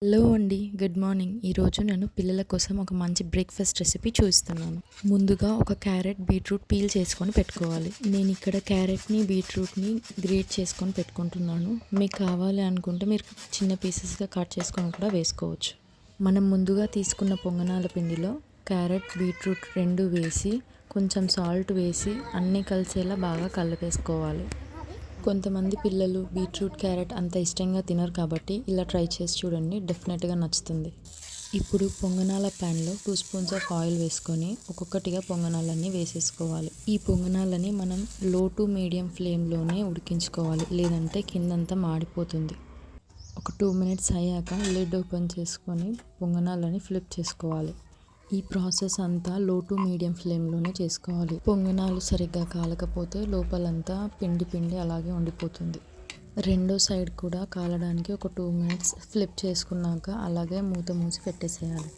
Hello అండి, good morning. ఈరోజు నేను పిల్లల కోసం ఒక మంచి బ్రేక్ఫాస్ట్ రెసిపీ చూస్తున్నాను. ముందుగా ఒక క్యారెట్, బీట్రూట్ పీల్ చేసుకొని పెట్టుకోవాలి. నేను ఇక్కడ క్యారెట్ని, బీట్రూట్ని గ్రేట్ చేసుకొని పెట్టుకుంటున్నాను. మీకు కావాలి అనుకుంటే మీరు చిన్న పీసెస్గా కట్ చేసుకొని కూడా వేసుకోవచ్చు. మనం ముందుగా తీసుకున్న పొంగనాల పిండిలో క్యారెట్, బీట్రూట్ రెండు వేసి కొంచెం సాల్ట్ వేసి అన్నీ కలిసేలా బాగా కలిపేసుకోవాలి. కొంతమంది పిల్లలు బీట్రూట్, క్యారెట్ అంత ఇష్టంగా తినరు కాబట్టి ఇలా ట్రై చేసి చూడండి, డెఫినెట్గా నచ్చుతుంది. ఇప్పుడు పొంగనాల ప్యాన్లో 2 స్పూన్స్ ఆఫ్ ఆయిల్ వేసుకొని ఒక్కొక్కటిగా పొంగనాలన్నీ వేసేసుకోవాలి. ఈ పొంగనాలని మనం లో టు మీడియం ఫ్లేమ్లోనే ఉడికించుకోవాలి, లేదంటే కిందంతా మాడిపోతుంది. ఒక 2 మినిట్స్ అయ్యాక లిడ్ ఓపెన్ చేసుకొని పొంగనాలని ఫ్లిప్ చేసుకోవాలి. ఈ ప్రాసెస్ అంతా లో టు మీడియం ఫ్లేమ్లోనే చేసుకోవాలి. పొంగనాలు సరిగ్గా కాలకపోతే లోపలంతా పిండి అలాగే ఉండిపోతుంది. రెండో సైడ్ కూడా కాలడానికి ఒక 2 మినిట్స్ ఫ్లిప్ చేసుకున్నాక అలాగే మూత మూసి పెట్టేసేయాలి.